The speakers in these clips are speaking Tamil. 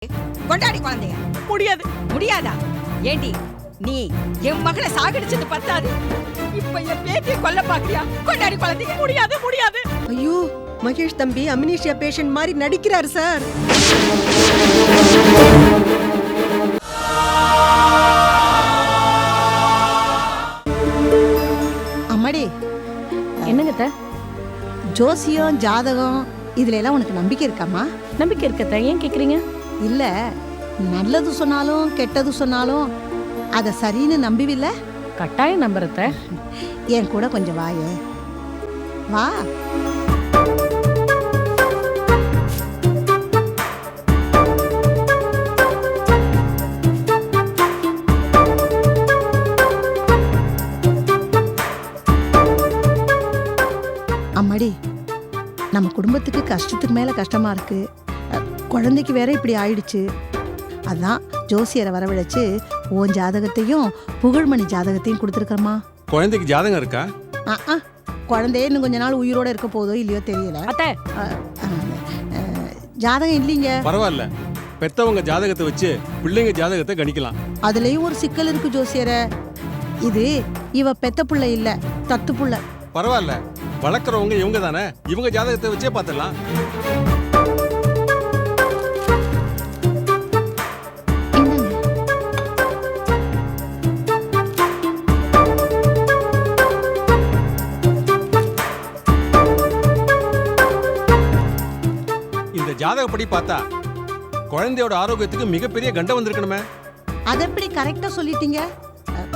கொண்டாடி குழந்தைய முடியாது. முடியாதா? ஏண்டி நீ என் மகளை சாகடிச்சது பத்தாது, இப்ப என் பேத்திய கொல்ல பாக்குறியா? கொண்டாடி குழந்தைய முடியாது முடியாது. ஐயோ, மகேஷ் தம்பி அம்னீஷியா பேஷண்ட் மாதிரி நடிக்கிறார் சார். அம்மாடி, என்னங்க ஜோசியம் ஜாதகம் இதுல எல்லாம் உனக்கு நம்பிக்கை இருக்காமா? நம்பிக்கை இருக்கத்த, ஏன் கேக்குறீங்க? இல்ல, நல்லது சொன்னாலும் கெட்டது சொன்னாலும் அத சரின்னு நம்பிவில்ல? கட்டாயம் நம்புறத. என் கூட கொஞ்சம் வாயே, வா. அம்மாடி, நம்ம குடும்பத்துக்கு கஷ்டத்துக்கு மேல கஷ்டமா இருக்கு. குழந்தைக்கு வேற இப்படி ஆயிடுச்சு. அதான் ஜோசியரை வரவழைச்சு உன் ஜாதகத்தையும் புகழ்மணி ஜாதகத்தையும் கொடுத்துருக்கறமா. குழந்தைக்கு ஜாதகம் இருக்கா? குழந்தையே இன்னும் கொஞ்ச நாள் உயிரோட இருக்க போதோ இல்லையோ தெரியல. ஜாதகம் இல்லைங்க. பரவாயில்ல, பெத்தவங்க ஜாதகத்தை வச்சு பிள்ளைங்க ஜாதகத்தை கணிக்கலாம். அதுலயும் ஒரு சிக்கல் இருக்கு ஜோசியரை. இது இவ பெத்த புள்ள இல்ல, தத்து புள்ள. பரவாயில்ல, வளர்க்குறவங்க இவங்க தானே, இவங்க ஜாதகத்தை வச்சே பார்த்துடலாம். இந்த ஜாதகப்படி பார்த்தா குழந்தையோட ஆரோக்கியத்துக்கு மிகப்பெரிய கண்டம் வந்திருக்கணுமே. அது எப்படி கரெக்டா சொல்லிட்டீங்க?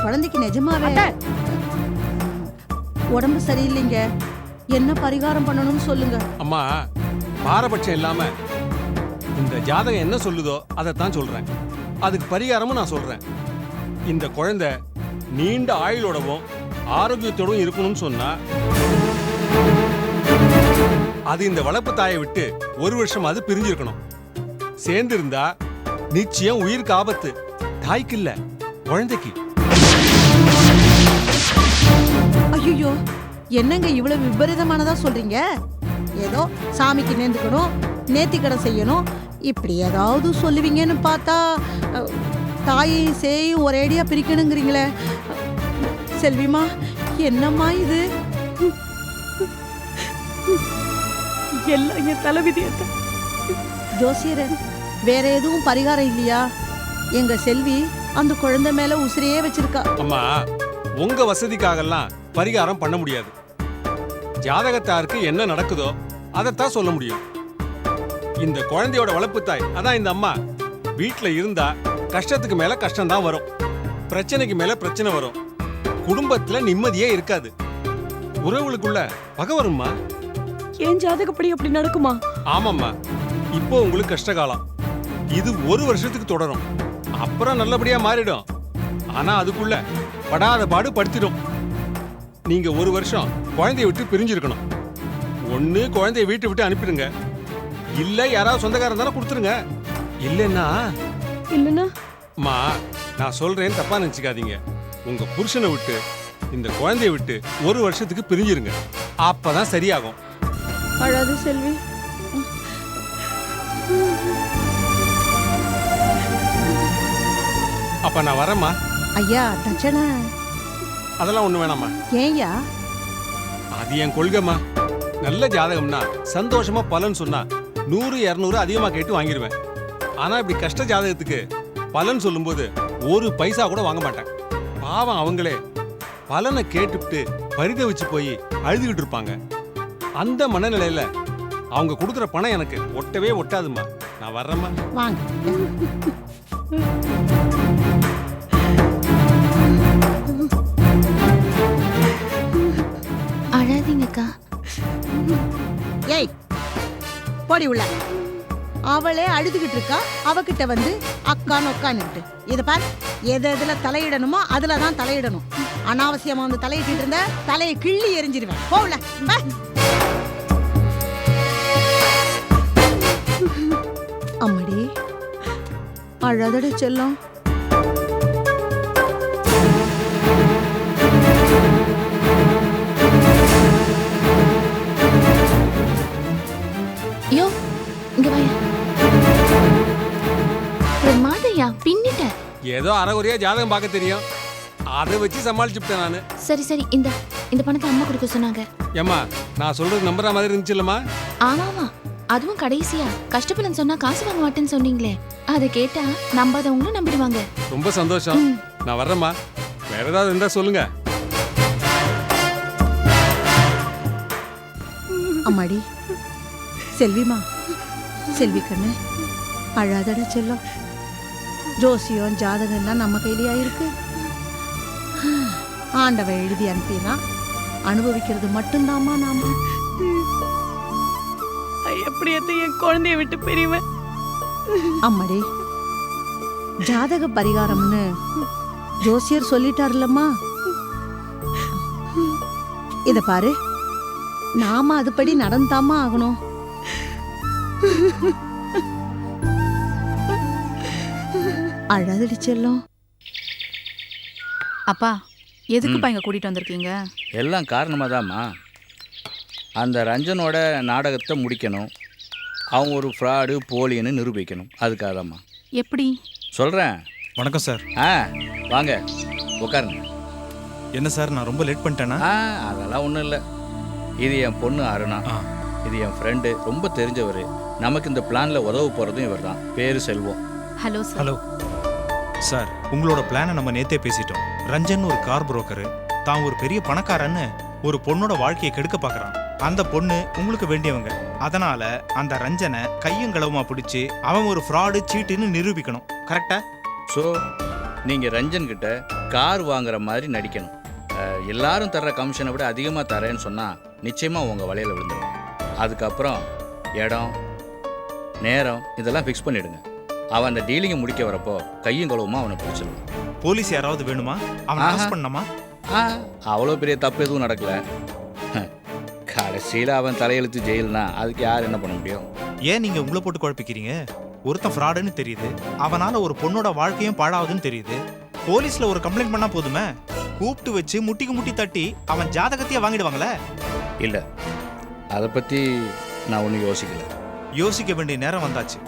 குழந்தைக்கு நிஜமாவே உடம்பு சரியில்லைங்க. என்ன பரிகாரம் பண்ணணும்னு சொல்லுங்க. அம்மா, பாரபட்சம் இல்லாம இந்த ஜாதகம் என்ன சொல்லுதோ அதைத்தான் சொல்றேன். அதுக்கு பரிகாரமும் நான் சொல்றேன். இந்த குழந்தை நீண்ட ஆயுளோடவும் ஆரோக்கியத்தோடும் இருக்கணும்னு சொன்னா அது இந்த வளர்ப்பு தாயை விட்டு 1 வருஷம் அது பிரிஞ்சிருக்கணும். சேர்ந்து இருந்தா நிச்சயம் உயிருக்கு ஆபத்து. தாய்க்கு இல்ல, குழந்தைக்கு. ஐயோ, என்னங்க இவ்வளவு விபரீதமானதா சொல்றீங்க? ஏதோ சாமிக்கு நேர்ந்துக்கணும், நேர்த்திக்கடன் செய்யணும், இப்படி ஏதாவது சொல்லுவீங்கன்னு பார்த்தா தாயையும் சேயும் ஒரேடியா பிரிக்கணுங்கிறீங்களே. செல்விமா, என்னம்மா இது? எல்லாம் என் தலைவிதியத்த. ஜோசியரே, வேற எதுவும் பரிகாரம் இல்லையா? எங்க செல்வி அந்த குழந்தை மேல உசிரையே வச்சிருக்கா. அம்மா, உங்க வசதிக்காகலாம் பரிகாரம் பண்ண முடியாது. ஜாதகத்தாருக்கு என்ன நடக்குதோ அதைத்தான் சொல்ல முடியும். இந்த குழந்தையோட வளர்ப்பு தாய், அதான் இந்த அம்மா, வீட்டுல இருந்தா கஷ்டத்துக்கு மேல கஷ்டம் தான் வரும், பிரச்சனைக்கு மேல பிரச்சனை வரும், குடும்பத்துல நிம்மதியே இருக்காது, உறவுகளுக்குள்ள பகை வரும்மா. ஏன் ஜாதகப்படி அப்படி நடக்குமா? ஆமாம்மா, இப்போ உங்களுக்கு கஷ்டகாலம். இது 1 வருஷத்துக்கு தொடரும், அப்புறம் நல்லபடியா மாறிடும். ஆனா அதுக்குள்ள படாத பாடு படுத்திடும். நீங்க 1 வருஷம் குழந்தைய விட்டு பிரிஞ்சிருக்கணும். ஒண்ணு குழந்தைய வீட்டை விட்டு அனுப்பிடுங்க, இல்ல யாராவது சொந்தக்காரன் தானே கொடுத்துருங்க. இல்லைன்னா அம்மா, நான் சொல்றேன் தப்பா நினைச்சுக்காதீங்க. உங்க புருஷனை விட்டு இந்த குழந்தைய விட்டு 1 வருஷத்துக்கு பிரிஞ்சிருங்க, அப்பதான் சரியாகும். அழாது செல்வி. அப்ப நான் வரேம்மா. ஐயா, தட்சணை அதெல்லாம் ஒண்ணு வேணாம்மா. ஏய்யா? அது என் கொள்கைம்மா. நல்ல ஜாதகம்னா சந்தோஷமா பலன் சொன்னா 100 200 அதிகமா கேட்டு வாங்கிடுவேன். ஆனா இப்படி கஷ்ட ஜாதகத்துக்கு பலன் சொல்லும்போது 1 பைசா கூட வாங்க மாட்டேன். பாவம் அவங்களே பலனை கேட்டுவிட்டு பரிதவிச்சு போய் அழுதுகிட்டு இருப்பாங்க. அந்த மனநிலையில அவங்க கொடுக்குற பணம் எனக்கு ஒட்டவே ஒட்டாதுமா. நான் வர்றேம்மா. வாங்க. அழாதீங்கக்கா. ஏய், போடி உள்ள. அவளே அழுதுகிட்டு இருக்கா, அவகிட்ட வந்து அக்கான்னு உட்காந்துட்டு. இத பார், எதுல தலையிடணுமோ அதுலதான் தலையிடணும். அனாவசியமா வந்து தலையிட்டு இருந்த தலையை கிள்ளி எரிஞ்சிருவேன். போகல. அம்மாடி, அழாதட செல்லம். யோ, இங்க வாயா. பின்னிட்டேன். ஏதோ அரைகுறையா ஜாதகம் பார்க்க தெரியும், அதை வச்சு சமாளிச்சுட்டேன் நானு. சரி சரி, இந்த பணத்தை அம்மா கொடுக்க சொன்னாங்க. ஏம்மா நான் சொல்றது நம்புற மாதிரி இருந்துச்சு இல்லம்மா? ஆமாமா, அதுவும் கடைசியா கஷ்டப்பலன்னு சொன்னா காசு வாங்க மாட்டேன்னு சொன்னீங்களே, அதை கேட்டா நம்பாதவங்களும் நம்பிடுவாங்க. ரொம்ப சந்தோஷம். நான் வர்றேம்மா. வேற ஏதாவது இருந்தா சொல்லுங்க. அம்மாடி செல்விமா, செல்வி கண்ணு அழாதட செல்லம். ஜோசியம் ஜாதகம் எல்லாம் நம்ம கையிலயா இருக்கு. ஆண்டவன் எழுதி அனுப்பினா அனுபவிக்கிறது மட்டும்தாம்மா நாம. எப்படி என் குழந்தைய விட்டு பிரிவேன்? அம்மாடி ஜாதக பரிகாரம்னு ஜோசியர் சொல்லிட்டாருலம்மா. இத பாரு, நாம அதுபடி நடந்தாமா ஆகணும். அழாதடி செல்லம். அப்பா, எதுக்குப்பா இங்க கூட்டிட்டு வந்திருக்கீங்க? எல்லாம் காரணமாக தான்மா. அந்த ரஞ்சனோட நாடகத்தை முடிக்கணும். அவன் ஒரு ஃப்ராடு போலின்னு நிரூபிக்கணும். அதுக்காக தான்மா. எப்படி? சொல்கிறேன். வணக்கம் சார். வாங்க உட்காருங்க. என்ன சார், நான் ரொம்ப லேட் பண்ணிட்டேனா? அதெல்லாம் ஒன்றும் இல்லை. இது என் பொண்ணு அருணா. இது என் ஃப்ரெண்டு, ரொம்ப தெரிஞ்சவர். நமக்கு இந்த பிளானில் உதவ போகிறதும் இவர் தான். பேர் Selvam. Hello sir. Hello sir, உங்களோட பிளானை நம்ம நேத்தே பேசிட்டோம். ரஞ்சன் ஒரு கார் புரோக்கரு, தான் ஒரு பெரிய பணக்காரன்னு ஒரு பொண்ணோட வாழ்க்கையை கெடுக்க பார்க்குறான். அந்த பொண்ணு உங்களுக்கு வேண்டியவங்க. அதனால அந்த ரஞ்சனை கையும் களவுமா பிடிச்சி அவன் ஒரு ஃப்ராடு சீட்டுன்னு நிரூபிக்கணும். கரெக்டா? ஸோ நீங்கள் ரஞ்சன் கிட்ட கார் வாங்குற மாதிரி நடிக்கணும். எல்லாரும் தர்ற கமிஷனை விட அதிகமாக தரேன்னு சொன்னால் நிச்சயமாக உங்கள் வலையில் விழுந்துடும். அதுக்கப்புறம் இடம் நேரம் இதெல்லாம் ஃபிக்ஸ் பண்ணிவிடுங்க. அவன் அந்த டீலிங்கை முடிக்க வரப்போ கையும் கழுவுமா அவனை பிடிச்சிடுவான். போலீஸ் யாராவது வேணுமா? அவன் அரெஸ்ட் பண்ணணுமா? அவ்வளோ பெரிய தப்பு எதுவும் நடக்கலை. கடைசியில் அவன் தலையெழுத்து ஜெயில்னா அதுக்கு யார் என்ன பண்ண முடியும்? ஏன் நீங்கள் உங்களை போட்டு குழப்பிக்கிறீங்க? ஒருத்தன் ஃப்ராடுன்னு தெரியுது, அவனால ஒரு பொண்ணோட வாழ்க்கையும் பாழாகுதுன்னு தெரியுது. போலீஸ்ல ஒரு கம்ப்ளைண்ட் பண்ணா போதுமே. கூப்பிட்டு வச்சு முட்டிக்கு முட்டி தட்டி அவன் ஜாதகத்தையே வாங்கிடுவாங்களே. இல்லை, அதை பற்றி நான் ஒன்றும் யோசிக்கல. யோசிக்க வேண்டிய நேரம் வந்தாச்சு.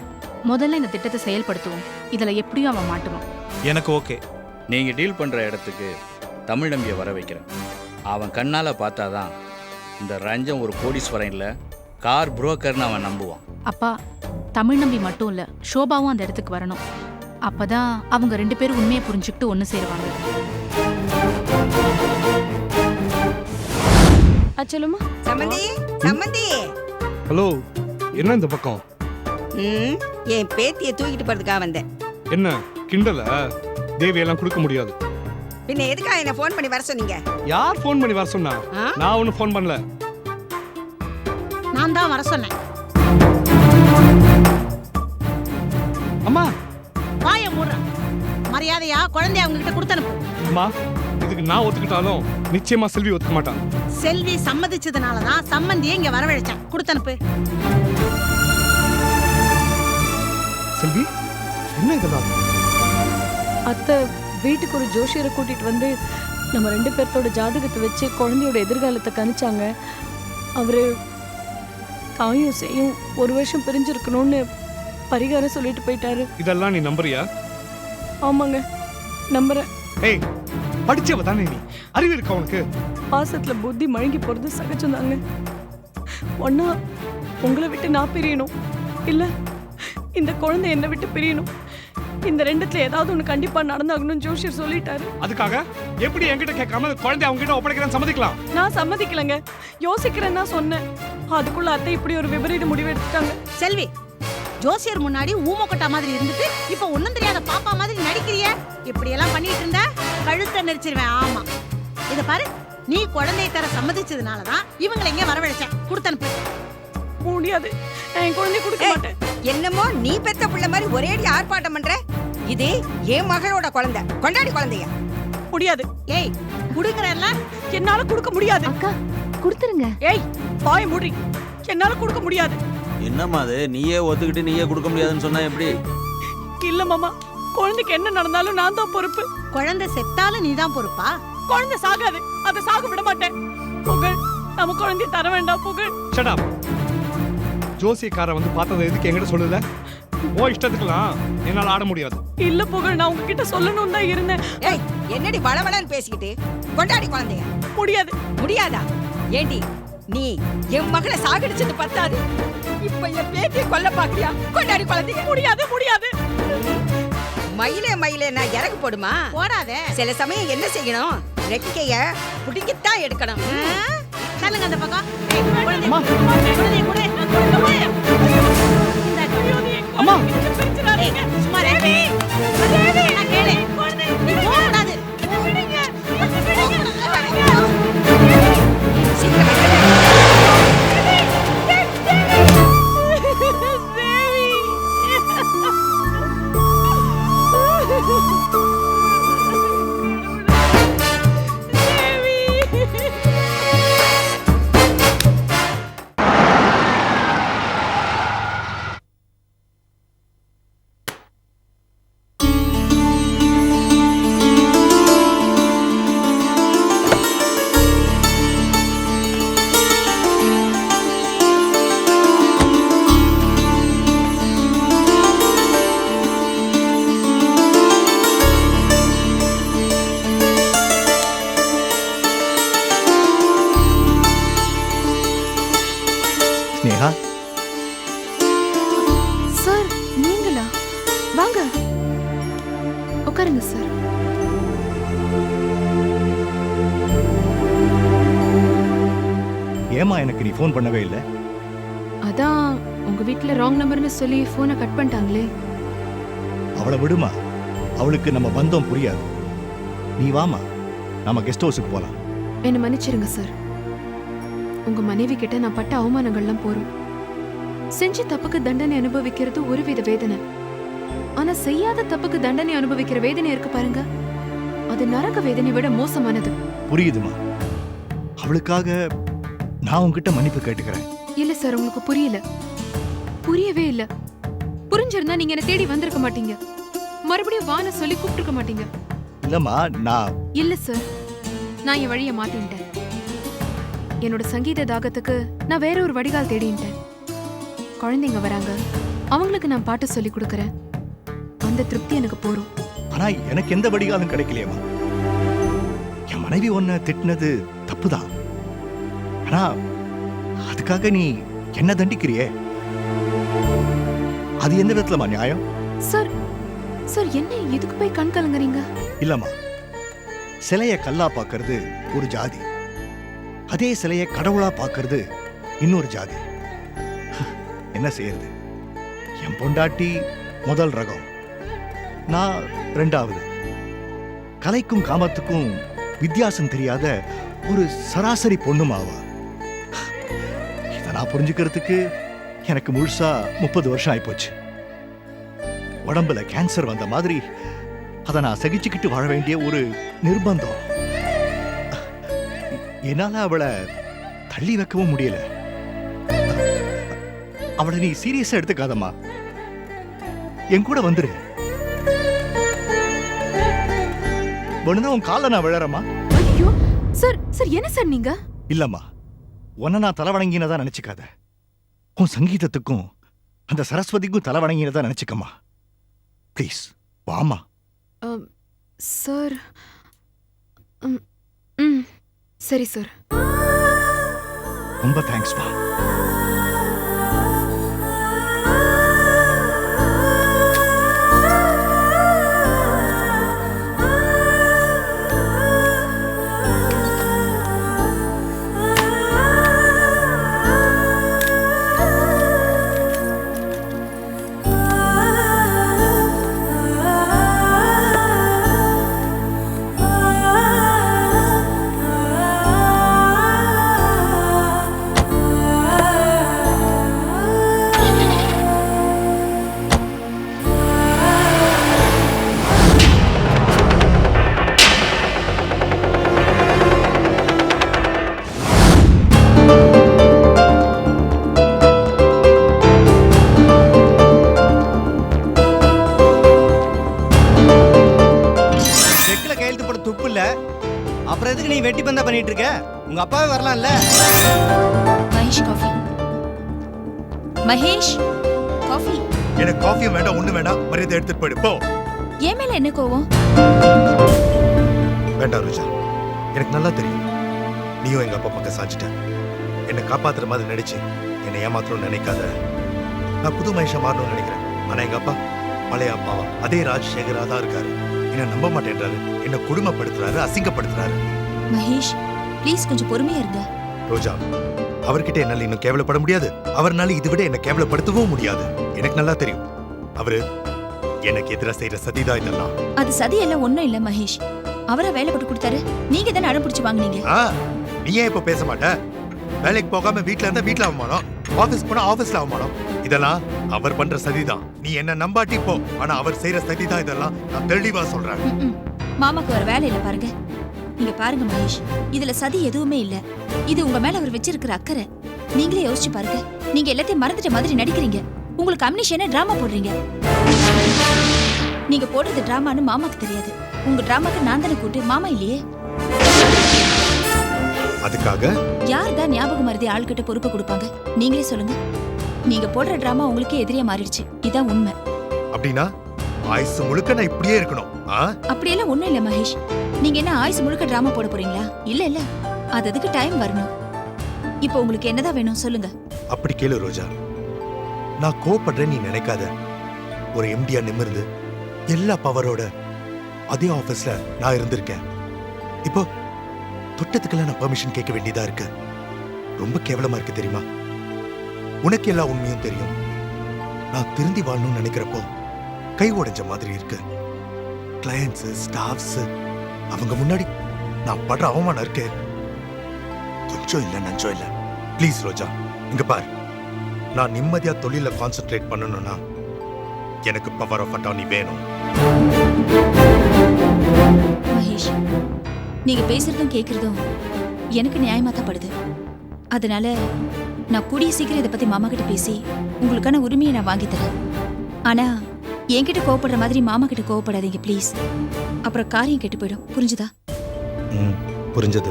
முதல்ல இந்த திட்டத்தை செயல்படுத்துவோம். இதுல எப்படியும் அவன் மாட்டுவான். எனக்கு ஓகே. நீங்கள் டீல் பண்ணுற இடத்துக்கு தமிழ் நம்பியை வர வைக்கிறேன். அவன் கண்ணால் பார்த்தாதான் இந்த ரஞ்சன் ஒரு கோடீஸ்வரன் இல்லை, கார் புரோக்கர்னு அவன் நம்புவான். அப்பா, தமிழ் நம்பி மட்டும் இல்ல, ஷோபாவும் அந்த இடத்துக்கு வரணும். அப்பதான் அவங்க 2 பேரும் உண்மையை புரிஞ்சுக்கிட்டு ஒண்ணு சேருவாங்க. சொல்லுமா சம்மந்தி, சம்மந்தி. ஹலோ, என்ன இந்த பக்கம்? என் பேத்தியை தூக்கிட்டு போறதுக்காக வந்தேன். என்ன கிண்டல? தேவியெல்லாம் கொடுக்க முடியாது. பின்ன எதுக்காக என்ன ஃபோன் பண்ணி வர சொன்னீங்க? யார் ஃபோன் பண்ணி வர சொன்னா? நான் ஒன்னும் ஃபோன் பண்ணல. நான் தான் வர சொன்னேன். அம்மா வாய மூடுறேன். மரியாதையா குழந்தைய அவங்க கிட்ட கொடுத்தனுப்பு. அம்மா, இதுக்கு நான் ஒத்துக்கிட்டாலும் நிச்சயமா செல்வி ஒத்துக்க மாட்டான். செல்வி சம்மதிச்சதுனாலதான் சம்மந்தியை இங்க வரவழைச்சேன். கொடுத்தனுப்பு. செல்வி, என்ன இதெல்லாம்? அத்தை வீட்டுக்கு ஒரு ஜோஷியரை கூட்டிட்டு வந்து நம்ம 2 பேர்த்தோட ஜாதகத்தை வச்சு குழந்தையோட எதிர்காலத்தை கணிச்சாங்க. அவரு தாயும் செய்யும் 1 வருஷம் பிரிஞ்சிருக்கணும்னு பரிகாரம் சொல்லிட்டு போயிட்டாரு. இதெல்லாம் நீ நம்புறியா? ஆமாங்க, நம்புறேன். ஏய், படிச்சவ தானே நீ, அறிவு இருக்கா உனக்கு? பாசத்துல புத்தி மழுங்கி போறது சகஜம்தாங்க. ஒன்னா உங்களை விட்டு நான் பிரியணும், இல்ல இந்த குழந்தை என்னை விட்டு பிரியணும். இந்த 2த்துல ஏதாவது ஒண்ணு கண்டிப்பா நடந்தாகணும்னு ஜோஷியர் சொல்லிட்டாரு. அதுக்காக எப்படி என்கிட்ட கேட்காம குழந்தை அவங்க கிட்ட ஒப்படைக்கிறேன் சம்மதிக்கலாம்? நான் சம்மதிக்கலங்க, யோசிக்கிறேன்னு தான் சொன்னேன். அதுக்குள்ள அத்தை இப்படி ஒரு விபரீத முடிவு எடுத்துட்டாங்க. செல்வி, ஜோசியர் முன்னாடி ஊமக்கொட்டா மாதிரி இருந்துட்டு இப்ப ஒண்ணும் தெரியாத பாப்பா மாதிரி நடிக்கிறிய. இப்படி எல்லாம் பண்ணிட்டு இருந்தா கழுத்தை நெரிச்சிருவேன். ஆமா, இத பாரு, நீ குழந்தையை தர சம்மதிச்சதுனாலதான் இவங்களை இங்க வரவழைச்சேன். கொடுத்தனுப்பு. முடியாது, நான் என் குழந்தைய கொடுக்க மாட்டேன். என்னமோ நீ பெத்த பிள்ளை மாதிரி ஒரேடி ஆர்ப்பாட்டம் பண்ற. இது என் மகளோட குழந்தை, கொண்டாடி குழந்தைய. முடியாது. ஏய், குடுங்கறல்ல, என்னால கொடுக்க முடியாது. அக்கா கொடுத்துருங்க. ஏய், பாய் மூடி. என்னால கொடுக்க முடியாது. என்னம்மா அது, நீயே ஒத்துக்கிட்டு நீயே கொடுக்க முடியாதுன்னு சொன்னா எப்படி? இல்ல மாமா, குழந்தைக்கு என்ன நடந்தாலும் நான் தான் பொறுப்பு. குழந்தை செத்தாலும் நீதான் பொறுப்பா? குழந்தை சாகாது, அதை சாக விட மாட்டேன். புகழ், நம்ம குழந்தைய தர வேண்டாம். புகழ், ஷட் அப். ஜோசியக்கார வந்து பார்த்ததை எதுக்கு என்கிட்ட சொல்லல? ஓ இஷ்டத்துக்குலாம் என்னால ஆட முடியாது. இல்ல புகழ், நான் உங்ககிட்ட சொல்லணும் தான் இருந்தேன். ஏய் என்னடி வளவளன்னு பேசிக்கிட்டு கொண்டாடி குழந்தைய முடியாது. முடியாதா? ஏண்டி நீ என் மகளை சாகடிச்சது பத்தாது, இப்ப என் பேத்தியை கொல்ல பாக்குறியா? கொண்டாடி குழந்தைய முடியாது முடியாது. மயிலே மயிலே நான் இறகு போடுமா? போடாதே. சில சமயம் என்ன செய்யணும், ரெக்கைய புடிக்கத்தான் எடுக்கணும். தள்ளுங்க அந்த பக்கம். அம்மா குழந்தைய கொடு. அம்மா சும்மா ரேவி. நான் கேளு. நீ போகக்கூடாது. ஸ்னேகா, சார் நீங்களா? வாங்க உட்காருங்க சார். ஏமா எனக்கு நீ ஃபோன் பண்ணவே இல்லை? அதான் உங்க வீட்ல ராங் நம்பர்னு சொல்லி போனை கட் பண்ணிட்டாங்களே. அவளை விடுமா, அவளுக்கு நம்ம பந்தம் புரியாது. நீ வாமா, நம்ம கெஸ்ட் ஹவுஸுக்கு போலாம். என்னை மன்னிச்சிருங்க சார். உங்க மனைவி கிட்ட நான் பட்ட அவமானங்கள்லாம் போறோம். செஞ்ச தப்புக்கு தண்டனை அனுபவிக்கிறது ஒரு வித வேதனை. ஆனா செய்யாத தப்புக்கு தண்டனை அனுபவிக்கிற வேதனை இருக்கு பாருங்க, அது நரக வேதனை விட மோசமானது. புரியுதுமா, அவளுக்காக நான் உன்கிட்ட மன்னிப்பு கேட்டுக்கிறேன். இல்ல சார், உங்களுக்கு புரியல. புரியவே இல்ல. புரிஞ்சிருந்தா நீங்க என்ன தேடி வந்திருக்க மாட்டீங்க. மறுபடியும் வான சொல்லி கூப்பிட்டுருக்க மாட்டீங்க. இல்லம்மா, நான் இல்ல சார், நான் என் வழியை மாத்தின்ட்டேன். என்னோட சங்கீத தாகத்துக்கு நான் வேற ஒரு வடிகால் தேடிட்டேன். குழந்தைங்க வராங்க, அவங்களுக்கு நான் பாட்டு சொல்லி கொடுக்கறேன். அந்த திருப்தி எனக்கு போறோம். ஆனா எனக்கு எந்த வடிகாலும் கிடைக்கலையேம்மா. என் மனைவி உன்னை திட்டினது தப்புதான். ஆனா அதுக்காக நீ என்ன தண்டிக்கிறியே, அது எந்த விதத்துலமா நியாயம்? சார் சார் என்ன எதுக்கு போய் கண் கலங்குறீங்க? இல்லம்மா, சிலைய கல்லா பார்க்கறது ஒரு ஜாதி, அதே சிலைய கடவுளா பார்க்கறது இன்னொரு ஜாதி. என்ன செய்யறது? என் பொண்டாட்டி முதல் ரகம், நான் ரெண்டாவது. கலைக்கும் காமத்துக்கும் வித்தியாசம் தெரியாத ஒரு சராசரி பொண்ணுமாவா. இதை நான் புரிஞ்சுக்கிறதுக்கு எனக்கு முழுசா 30 வருஷம் ஆயிப்போச்சு. உடம்புல கேன்சர் வந்த மாதிரி அதை நான் சகிச்சுக்கிட்டு வாழ வேண்டிய ஒரு நிர்பந்தம். என்னால அவளை தள்ளி வைக்கவும் முடியல. அவளை நீ சீரியஸா எடுத்துக்காதம்மா, என் கூட வந்துரு. ஒண்ணுதான் உன் கால நான் விழறமா. ஐயோ சார் சார் என்ன சார் நீங்க? இல்லம்மா, உன்னை நான் தலை வணங்கினதா நினைச்சுக்காத. உன் சங்கீதத்துக்கும் அந்த சரஸ்வதிக்கும் தலை வணங்கினதா நினைச்சுக்கம்மா. ப்ளீஸ் வாமா. சார் சரி சார். ரொம்ப தேங்க்ஸ்மா. அப்புறம் எதுக்கு நீ வெட்டி பந்தா பண்ணிட்டு இருக்க? உங்க அப்பாவே வரலாம்ல. மகேஷ் காஃபி. மகேஷ் காஃபி. எனக்கு காஃபியும் வேண்டாம், ஒண்ணு வேண்டாம். மரியாதை எடுத்துட்டு போயிடு போ. ஏன் மேல என்ன கோவம்? வேண்டாம் ரோஜா, எனக்கு நல்லா தெரியும் நீயும் எங்க அப்பா பக்கம் சாஞ்சிட்ட. என்னை காப்பாத்துற மாதிரி நடிச்சு என்னை ஏமாத்தணும்னு நினைக்காத. நான் புது மனுஷன் மாறணும்னு நினைக்கிறேன். ஆனா எங்க அப்பா பழைய அப்பாவா அதே ராஜசேகரா தான் இருக்காரு. என்ன நம்ப மாட்டேன்றாரு, என்ன கொடுமைப்படுத்துறாரு, அசிங்கப்படுத்துறாரு. மகேஷ் ப்ளீஸ் கொஞ்சம் பொறுமையா இருங்க. ரோஜா, அவர்கிட்ட என்னால இன்னும் கேவலப்பட முடியாது. அவர்னால இதை விட என்ன கேவலப்படுத்தவும் முடியாது. எனக்கு நல்லா தெரியும் அவரு எனக்கு எதிராக செய்யற சதிதான் இதெல்லாம். அது சதி எல்லாம் ஒண்ணும் இல்ல மகேஷ். அவரா வேலை போட்டு கொடுத்தாரு, நீங்க தானே அடம் பிடிச்சு வாங்குனீங்க. நீ ஏன் இப்ப பேச மாட்ட? வேலைக்கு போகாம வீட்ல இருந்தா வீட்ல அவமானம், ஆபீஸ் போனா ஆபீஸ்ல அவமானம். இதெல்லாம் அவர் பண்ற சதிதான். நீ என்ன நம்பாட்டி போ, ஆனா அவர் செய்யற சதிதான் இதெல்லாம். நான் தெளிவா சொல்றேன். மாமாக்கு ஒரு வேலை இல்ல பாருங்க. நீங்க பாருங்க மகேஷ், இதுல சதி எதுவுமே இல்ல. இது உங்க மேல அவர் வச்சிருக்கிற அக்கறை. நீங்களே யோசிச்சு பாருங்க. நீங்க எல்லாத்தையும் மறந்துட்ட மாதிரி நடிக்கிறீங்க. உங்களுக்கு அம்னிஷியனா டிராமா போடுறீங்க. நீங்க போடுறது டிராமான்னு மாமாக்கு தெரியாது. உங்க டிராமாக்கு நான் தானே கூட்டு, மாமா இல்லையே. அதுக்காக யார் தான் ஞாபக மருதி ஆள்கிட்ட பொறுப்பு கொடுப்பாங்க? நீங்களே சொல்லுங்க. நீங்க போடுற டிராமா உங்களுக்கே எதிரியா மாறிடுச்சு. இதான் உண்மை. அப்படின்னா ஆயுசு முழுக்க நான் இப்படியே இருக்கணும்? அப்படியெல்லாம் ஒண்ணும் இல்ல மகேஷ். நீங்க என்ன ஆயுசு முழுக்க டிராமா போட போறீங்களா? இல்ல இல்ல, அதுக்கு டைம் வரணும். இப்போ உங்களுக்கு என்னதான் வேணும் சொல்லுங்க. அப்படி கேளு ரோஜா, நான் கோபப்படுறேன் நீ நினைக்காத. ஒரு எம்டியா நிமிர்ந்து எல்லா பவரோட அதே ஆபீஸ்ல நான் இருந்திருக்கேன். இப்போ தொட்டத்துக்கெல்லாம் நான் பெர்மிஷன் கேட்க வேண்டியதா இருக்கு. ரொம்ப கேவலமா இருக்கு தெரியுமா? உனக்கு எல்லா உண்மையும் தெரியும். நான் திருந்தி வாழணும்னு நினைக்கிறப்போ கை உடைஞ்ச மாதிரி இருக்கு. கிளையன்ட்ஸ், ஸ்டாஃப்ஸ் அவங்க முன்னாடி நான் படுற அவமானம் இருக்கு. கொஞ்சம் இல்ல நஞ்சம் இல்ல. ப்ளீஸ் ரோஜா, இங்க பார். நான் நிம்மதியா தொழில கான்சென்ட்ரேட் பண்ணணும்னா எனக்கு பவர் ஆஃப் அட்டார்னி வேணும். மகேஷ், நீங்க பேசுறதும் கேக்குறதும் எனக்கு நியாயமா தான் படுது. அதனால நான் கூடிய சீக்கிரம் இதை பத்தி மாமா கிட்ட பேசி உங்களுக்கான உரிமையை நான் வாங்கி தரேன். ஆனா என்கிட்ட கோவப்படுற மாதிரி மாமா கிட்ட கோவப்படாதீங்க ப்ளீஸ். அப்புறம் காரியம் கெட்டு போயிடும். புரிஞ்சுதா? புரிஞ்சது.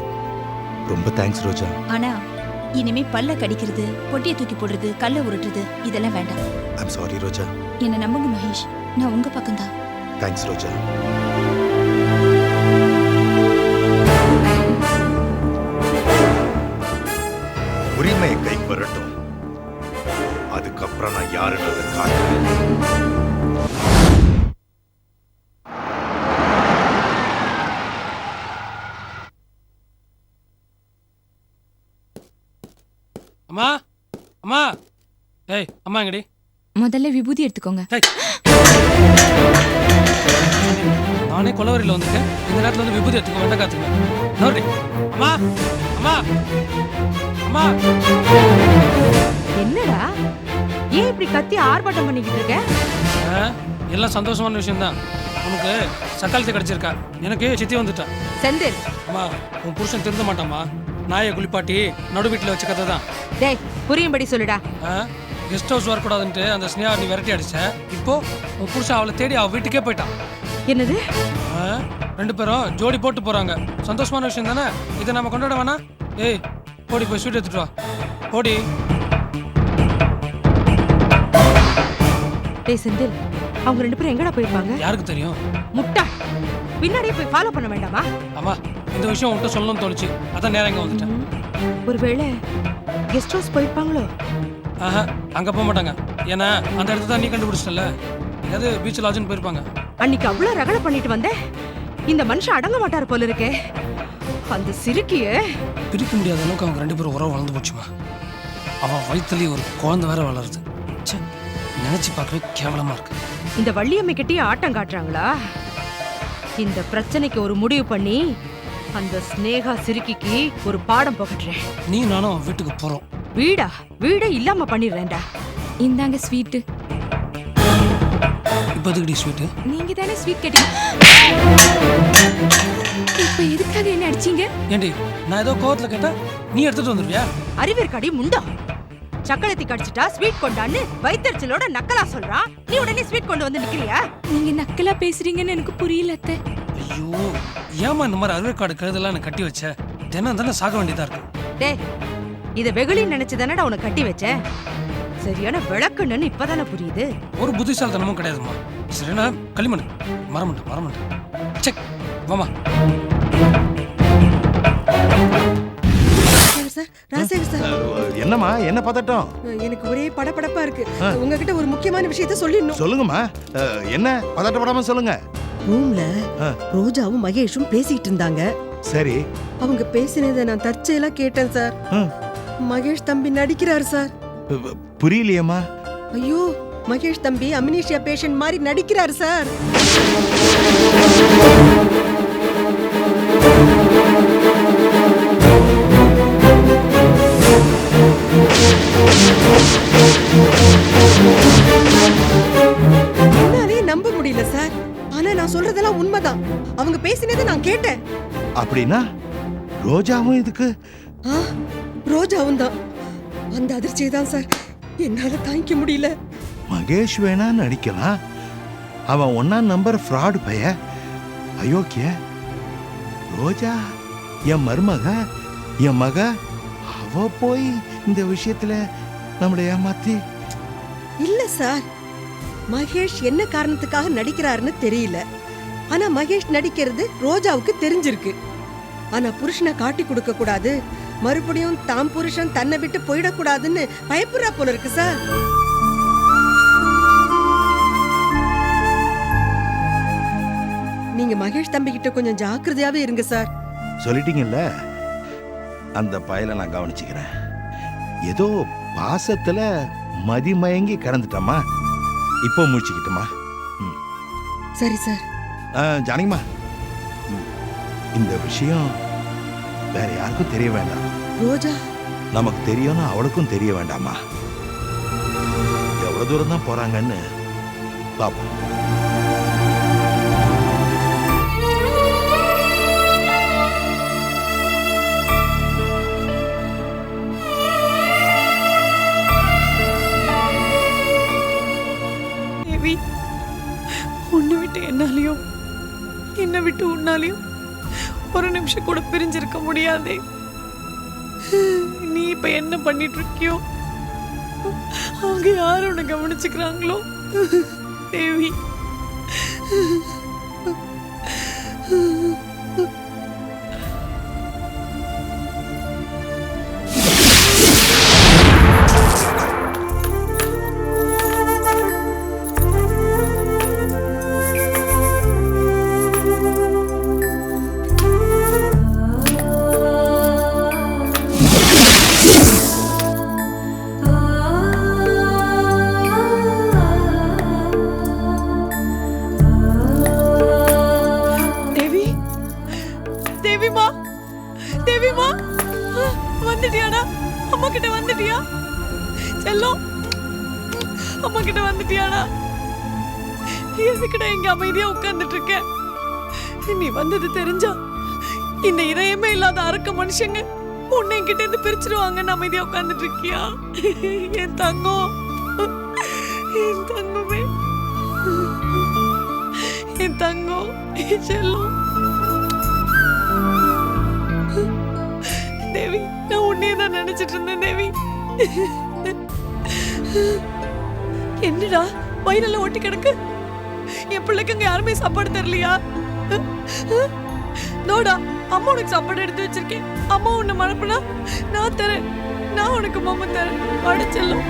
ரொம்ப தேங்க்ஸ் ரோஜா. ஆனா இனிமே பல்ல கடிக்கிறது, பொட்டியை தூக்கி போடுறது, கல்ல உருட்டுறது இதெல்லாம் வேண்டாம். ஐம் சாரி ரோஜா. என்ன நம்புங்க மகேஷ், நான் உங்க பக்கம் தான். தேங்க்ஸ் ரோஜா. உரிமையை கைக்கு வரட்டும், அதுக்கப்புறம் நான் யாருன்றதை காட்டுறேன். அம்மா அம்மா, ஏய் அம்மா எங்கடி? முதல்ல விபூதி எடுத்துக்கோங்க. நானே கொலவரியில் வந்திருக்கேன். இந்த நேரத்தில் வந்து விபூதி எடுத்துக்க வேண்டாம். காத்துங்க. அம்மா அம்மா அம்மா. என்னடா ஏன் இப்படி கத்தி ஆர்ப்பாட்டம் பண்ணிக்கிட்டு இருக்க? எல்லாம் சந்தோஷமான விஷயம் தான். உனக்கு சக்காலத்தை கிடைச்சிருக்கா, எனக்கு சித்தி வந்துட்டா. செந்தில், அம்மா உன் புருஷன் திருந்த மாட்டாமா. நாயை குளிப்பாட்டி நடு வீட்டில் வச்ச கதை தான். டேய் புரியும்படி சொல்லுடா. கெஸ்ட் ஹவுஸ் வரக்கூடாதுன்ட்டு அந்த ஸ்னேகா நீ விரட்டி அடிச்ச. இப்போ உன் புருஷன் அவளை தேடி அவள் வீட்டுக்கே போயிட்டான். என்னது? 2 பேரும் ஜோடி போட்டு போறாங்க. சந்தோஷமான விஷயம் தானே? இதை நம்ம கொண்டாட வேணா? ஏய் போடி, போய் ஸ்வீட் எடுத்துட்டு வா. போடி. டேய் செந்தில், அவங்க 2 பேரும் எங்கடா போயிருப்பாங்க? யாருக்கு தெரியும்? முட்டா, பின்னாடியே போய் ஃபாலோ பண்ண வேண்டாமா? ஆமா, இந்த விஷயம் உன்கிட்ட சொல்லணும்னு தோணுச்சு. அதான் நேரம் இங்க வந்துட்டேன். ஒருவேளை கெஸ்ட் ஹவுஸ் போயிருப்பாங்களோ? அங்க போக மாட்டாங்க. ஏன்னா அந்த இடத்த தான் நீ கண்டுபிடிச்சிட்டல. எது பீச் லாட்ஜ்னு போயிருப்பாங்க. அன்னைக்கு அவ்வளவு ரகலை பண்ணிட்டு வந்தேன். இந்த மனுஷன் அடங்க மாட்டார் போல இருக்கே. அந்த சிறுக்கிய பிரிக்க முடியாத அளவுக்கு அவங்க 2 பேரும் உறவு வளர்ந்து போச்சுமா. அவன் வயிற்றுலயே ஒரு குழந்தை வேற வளருது. நினைச்சு பார்க்கவே கேவலமா இருக்கு. இந்த வள்ளியம்மை கிட்டே ஆட்டம் காட்டுறாங்களா? இந்த பிரச்சனைக்கு ஒரு முடிவு பண்ணி அந்த ஸ்னேகா சிறுக்கிக்கு ஒரு பாடம் புகட்டுறேன். நீ நானும் வீட்டுக்கு போறோம். வீடே இல்லாம பண்ணிடுறேன்டா. இந்தாங்க ஸ்வீட். இப்போ எதுக்குடி ஸ்வீட்? நீங்க தானே ஸ்வீட் கேட்டீங்க. இப்போ எதுக்காக என்ன அடிச்சீங்க? ஏண்டி நான் ஏதோ கோவத்துல கேட்டா நீ எடுத்துட்டு வந்துருவியா? அறிவிற்கடி முண்டா. சக்கரத்தி கடிச்சிட்டா ஸ்வீட் கொண்டான்னு வைத்தறிச்சலோட நக்கலா சொல்றான். நீ உடனே ஸ்வீட் கொண்டு வந்து நிக்கிறியா? நீங்க நக்கலா பேசுறீங்கன்னு எனக்கு புரியல அத்தை. ஐயோ, ஏமா இந்த மாதிரி அறுவைக்காடு கழுதெல்லாம் எனக்கு கட்டி வச்ச? தினம் தானே சாக வேண்டியதா இருக்கு. டேய், இத வெகுளி நினைச்சு தானடா உனக்கு கட்டி வச்ச. சரியான விளக்கணும்னு இப்பதானே புரியுது. ஒரு புத்திசாலித்தனமும் கிடையாதுமா. சரிண்ணா களிமண் மரமண்டேன் செக் வாமா. சார் ராஜசேகர் சார், என்னம்மா என்ன பதட்டம்? எனக்கு ஒரே படபடப்பா இருக்கு. உங்ககிட்ட ஒரு முக்கியமான விஷயத்த சொல்லிடணும். சொல்லுங்கம்மா, என்ன பதட்டப்படாம சொல்லுங்க. ரூம்ல ரோஜாவும் மகேஷும் பேசிட்டு இருந்தாங்க. சரி. அவங்க பேசினதை நான் தற்செயலா கேட்டேன் சார். மகேஷ் தம்பி நடிக்கிறார் சார். புரியலையேம்மா. ஐயோ, மகேஷ் தம்பி அம்னீஷியா பேஷண்ட் மாதிரி நடிக்கிறார் சார். என்னாலே நம்ப முடியல சார். ஆனா நான் சொல்றதெல்லாம் உண்மைதான். அவங்க பேசினதை நான் கேட்டேன். அப்படின்னா ரோஜாவும் இதுக்கு? ரோஜாவும் தான். அந்த அதிர்ச்சியை தான் சார் என்னால தாங்கிக்க முடியல. மகேஷ் வேணா நடிக்கலாம். அவன் 1ஆம் நம்பர் ஃப்ராட் பைய, அயோக்கிய. ரோஜா என் மருமக, என் மக. அவ போய் இந்த விஷயத்துல நம்மளை ஏமாத்தி. இல்ல சார், மகேஷ் என்ன காரணத்துக்காக நடிக்கிறாருன்னு தெரியல. ஆனா மகேஷ் நடிக்கிறது ரோஜாவுக்கு தெரிஞ்சிருக்கு. ஆனா புருஷனை காட்டி கொடுக்க கூடாது, மறுபடியும் தாம் புருஷன் தன்னை விட்டு போயிடக்கூடாதுன்னு பயப்படுறா போல இருக்கு சார். நீங்க மகேஷ் தம்பி கிட்ட கொஞ்சம் ஜாக்கிரதையாவே இருங்க சார். சொல்லிட்டீங்கல்ல, அந்த பயலை நான் கவனிச்சுக்கிறேன். ஏதோ பாசத்துல மதிமயங்கி கடந்துட்டமா, இப்போ முடிச்சுக்கிட்டமா. சரி சார். ஜானகிமா, இந்த விஷயம் வேற யாருக்கும் தெரிய வேண்டாம். ரோஜா நமக்கு தெரியும்னு அவளுக்கும் தெரிய வேண்டாமா? எவ்வளவு தூரம் தான் போறாங்கன்னு பாப்போம். உன்னை விட்டு என்னாலையும் என்னை விட்டு உன்னாலையும் ஒரு நிமிஷம் கூட பிரிஞ்சிருக்க முடியாதே. நீ இப்ப என்ன பண்ணிட்டு இருக்கியோ, அவங்க யாரும் உன்னை கவனிச்சுக்கிறாங்களோ தேவி. வந்துட்டியாடா? அம்மா கிட்ட வந்துட்டியா செல்லம்? அம்மா கிட்ட வந்துட்டியாடா? எதுக்கிட்ட இங்க அமைதியா உட்கார்ந்துட்டு இருக்க? நீ வந்தது தெரிஞ்சா இந்த இதயமே இல்லாத அரக்க மனுஷங்க உன்னை கிட்ட இருந்து பிரிச்சிருவாங்கன்னு அமைதியா உட்கார்ந்துட்டு இருக்கியா? என் தங்கம், என் தங்கமே, என் தங்கம், செல்லம். தேவி, நான் உன்னையே தான் நினைச்சிட்டு இருந்தேன் தேவி. என்னடா வயிறெல்லாம் ஒட்டி கிடக்கு? என் பிள்ளைக்கு அங்க யாருமே சாப்பாடு தரலையா? நோடா, அம்மா உனக்கு சாப்பாடு எடுத்து வச்சிருக்கேன். அம்மா உன்னை மறப்பனா நான் தரேன். நான் உனக்கு மாமா தரேன். அடிச்செல்லும்.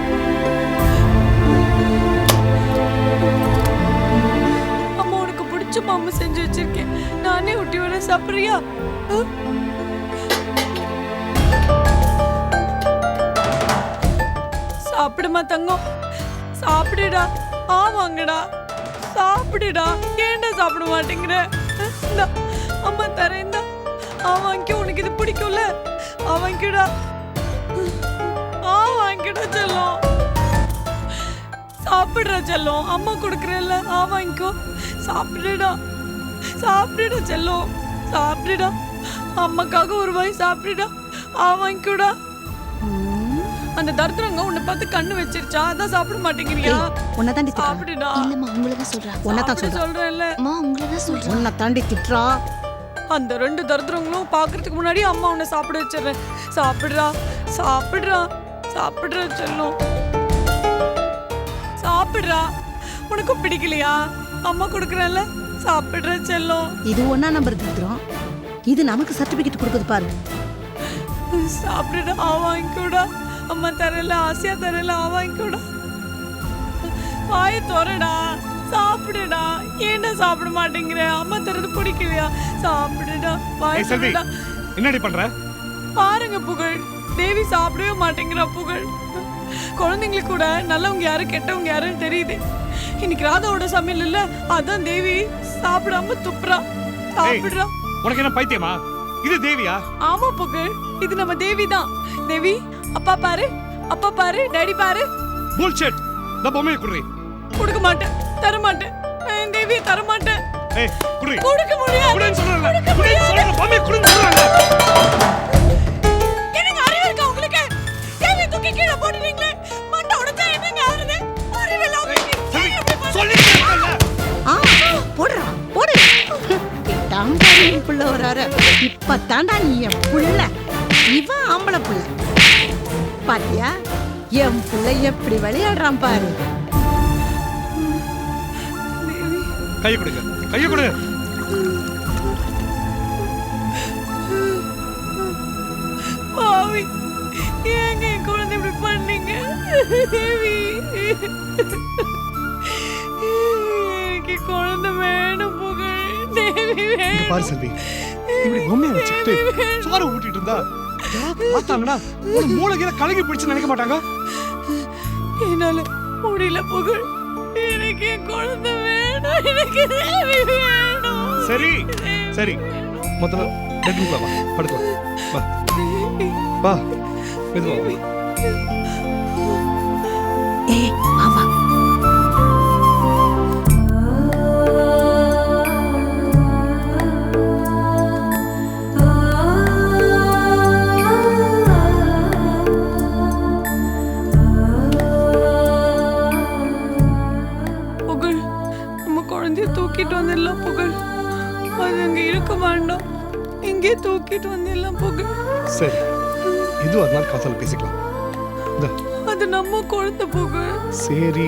அம்மா உனக்கு பிடிச்ச மாமா செஞ்சு வச்சிருக்கேன். நானே ஊட்டி வர சாப்பிடுறியா? சாப்பிடுமா தங்கம், சாப்பிடுடா. ஆமாங்கடா, சாப்பிடுடா. ஏன்டா சாப்பிட மாட்டேங்கிற? அம்மா தரேன்டா. வாங்கிக்க, உனக்கு இது பிடிக்கும்ல? வாங்கிக்கடா, வாங்கிக்கடா செல்லம். சாப்பிடுறா செல்லம், அம்மா கொடுக்குறேன்ல. வாங்கிக்கோ, சாப்பிடுடா, சாப்பிடுடா செல்லம், சாப்பிடுடா. அம்மாக்காக ஒரு வாய் சாப்பிடுடா. வாங்கிக்கோடா. அந்த தர்தரங்க உன்னை பார்த்து கண்ணு வச்சிருச்சா? அதான் சாப்பிட மாட்டேங்கிறியா? உன்னதாண்டி சாப்பிடுடா. இல்லம்மா, உங்களை தான் சொல்றா. உன்னதான் சொல்றேன்ல. அம்மா, உங்களை தான் சொல்றா. உன்னை தாண்டி திட்றா. அந்த ரெண்டு தர்தரங்களும் பாக்குறதுக்கு முன்னாடி அம்மா உன்னை சாப்பிட வச்சிடுறேன். சாப்பிடுறா, சாப்பிடுறா, சாப்பிடுறா செல்லம். சாப்பிடுறா. உனக்கு பிடிக்கலையா? அம்மா கொடுக்குறேன்ல, சாப்பிடுற செல்லம். இது ஒண்ணா நம்பர் திட்டுறோம், இது நமக்கு சர்டிபிகேட் கொடுக்குது பாரு. சாப்பிடுடா, வாங்கிக்கூடா. அம்மா தரல, ஆசையா தரல, வாங்கிக்கூடா. வாய தோறடா, சாப்பிடுடா. ஏன்டா சாப்பிட மாட்டேங்கிற? அம்மா தரது பிடிக்கலையா? சாப்பிடுடா, வாய் தோறடா. என்னடி பண்ற? பாருங்க புகழ், தேவி சாப்பிடவே மாட்டேங்கிறா புகழ். குழந்தைங்களுக்கு கூட நல்லவங்க யாரு கெட்டவங்க யாருன்னு தெரியுது. இன்னைக்கு ராதாவோட சமையல் இல்ல, அதான் தேவி சாப்பிடாம துப்புறா. சாப்பிடுறா. உனக்கு என்ன பைத்தியமா? இது தேவியா? ஆமா புகழ், இது நம்ம தேவி தான். தேவி, அப்பா பாரு, அப்பா பாரு, டாடி பாரு. புல்ஷிட். இந்த பொம்மையை குடுறி. கொடுக்க மாட்டேன், தர மாட்டேன். நான் தேவியை தர மாட்டேன். ஏய், குடுறி. கொடுக்க முடியாது. குடுன்னு சொல்றேன். குடுன்னு சொல்றேன். பொம்மையை குடுன்னு சொல்றேன். என்னங்க அறிவு இருக்கா உங்களுக்கு? தேவி தூக்கி கீழே போடுறீங்களே, மண்டை உடைச்சா என்னங்க ஆறுது? அறிவில்லை உங்களுக்கு. சொல்லிட்டேன்ல. போடுறா, போடு. டாங்காரி புள்ள வராரு. இப்பதான்டா நீ என் புள்ள. இவன் ஆம்பளை புள்ள. பாத்தியா என் புள்ள எப்படி விளையாடுறான் பாரு. கையை கொடுங்க, கையை கொடு. பாவி, ஏங்க என் குழந்தை இப்படி பண்ணீங்க? தேவி, எனக்கு குழந்தை வேணும் புகழ். தேவி வேணும். பாரு செல்வி, இப்படி பொம்மையை வச்சுக்கிட்டு சோறு ஊட்டிட்டு இருந்தா பார்த்தாங்கன்னா ஒரு மூளையில கலங்கி பிடிச்சு நினைக்க மாட்டாங்க. என்னால முடியல புகழ். எனக்கு என் குழந்தை வேணும். எனக்கு தேவி வேணும். சரி சரி, முதல்ல பெட்ரூம்ல வா, படுக்கலாம். வா வா, மெதுவா வா. ஏய், வா வா. புகழ், நம்ம குழந்தைய தூக்கிட்டு வந்துடலாம் புகழ். அது அங்க இருக்க வேண்டாம், இங்கே தூக்கிட்டு வந்துடலாம் புகழ். சரி, இது ஒரு நாள் காத்தால பேசிக்கலாம். இந்த அது நம்ம குழந்தை புகழ். சரி,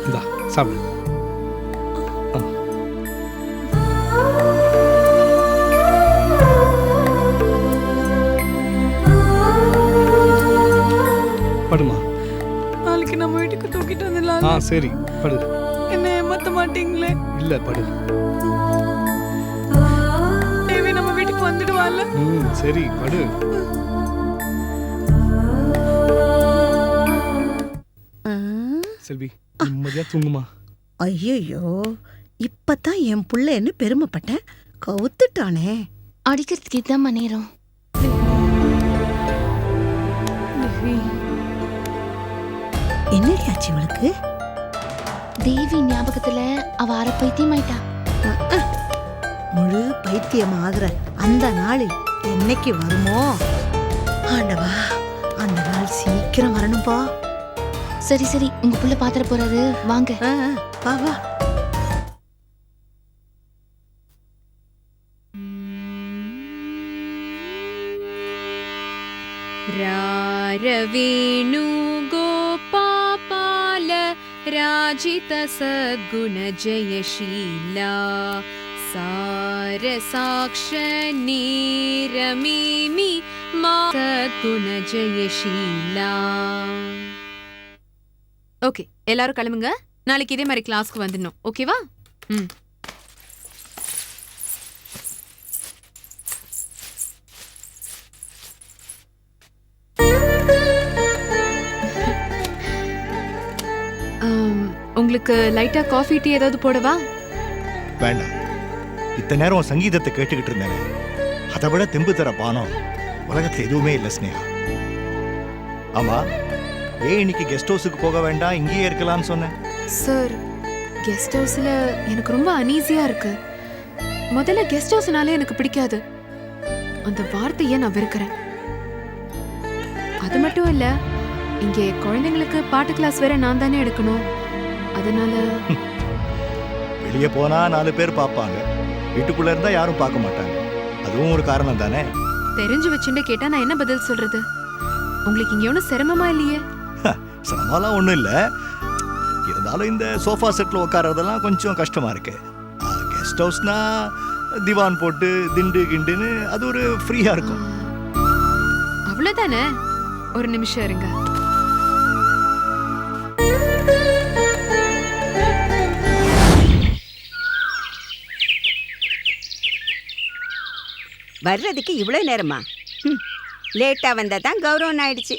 இந்த சாப்பிடு. படுமா. நாளைக்கு நம்ம வீட்டுக்கு தூக்கிட்டு வந்துடலாம். சரி, படு. என்ன ஏமாத்த மாட்டீங்களே? இல்ல, படு. தேவி நம்ம வீட்டுக்கு வந்துடுவாள்ல? சரி, படு. செல்வி, நிம்மதியா தூங்குமா. ஐயோ, இப்பதான் என் புள்ளன்னு பெருமைப்பட்டேன், கவுத்துட்டானே. அடிக்கிறதுக்கு இதாம்மா நேரம். என்னடி ஆச்சு இவளுக்கு? தேவி ஞாபகத்துல அவ அரை பைத்தியமாயிட்டா. முழு பைத்தியம் ஆகுற அந்த நாள் என்னைக்கு வருமோ ஆண்டவா, அந்த நாள் சீக்கிரம் வரணும்பா. சரி சரி, உங்க புள்ள பாத்திர போறாரு, வாங்க. வா வா. रारवेणु गोपाल राजित सद्गुण जयशीला सार साक्ष नीरमीमि मा सद्गुण जयशीला. ஓகே, எல்லாரும் கிளம்புங்க. நாளைக்கு இதே மாதிரி கிளாஸ்க்கு வந்துடணும், ஓகேவா? உங்களுக்கு லைட்டா காஃபி டீ ஏதாவது போடவா? வேண்டாம். இத்தனை நேரம் சங்கீதத்தை கேட்டுக்கிட்டு இருந்தேனே, அதை விட தெம்பு தர பானம் உலகத்துல எதுவுமே இல்லை ஸ்னேகா. ஆமா, ஏன் இன்னைக்கு கெஸ்ட் ஹவுஸுக்கு போக வேண்டாம், இங்கேயே இருக்கலாம்னு சொன்னேன்? சார், கெஸ்ட் ஹவுஸ்ல எனக்கு ரொம்ப அனீசியா இருக்கு. முதல்ல கெஸ்ட் ஹவுஸ்னாலே எனக்கு பிடிக்காது. அந்த வார்த்தையை நான் வெறுக்கிறேன். அது மட்டும் இல்ல, இங்கே குழந்தைங்களுக்கு பாட்டு கிளாஸ் வேற நான் தானே எடுக்கணும். அதனால வெளியே போனா 4 பேர் பார்ப்பாங்க, வீட்டுக்குள்ள இருந்தா யாரும் பார்க்க மாட்டாங்க. அதுவும் ஒரு காரணம் தானே. தெரிஞ்சு வச்சுட்டு கேட்டா நான் என்ன பதில் சொல்றது? உங்களுக்கு இங்க ஒன்றும் சிரமமா இல்லையே? சிரமம்லாம் ஒன்றும் இல்லை. இருந்தாலும் இந்த சோஃபா செட்டில் உட்காரதெல்லாம் கொஞ்சம் கஷ்டமா இருக்கு. கெஸ்ட் ஹவுஸ்னா திவான் போட்டு திண்டு கிண்டுன்னு அது ஒரு ஃப்ரீயா இருக்கும். அவ்வளவுதானே? ஒரு நிமிஷம் இருங்க. வர்றதுக்கு இவ்வளோ நேரமா? லேட்டாக வந்தால் தான் கௌரவம் ஆயிடுச்சு.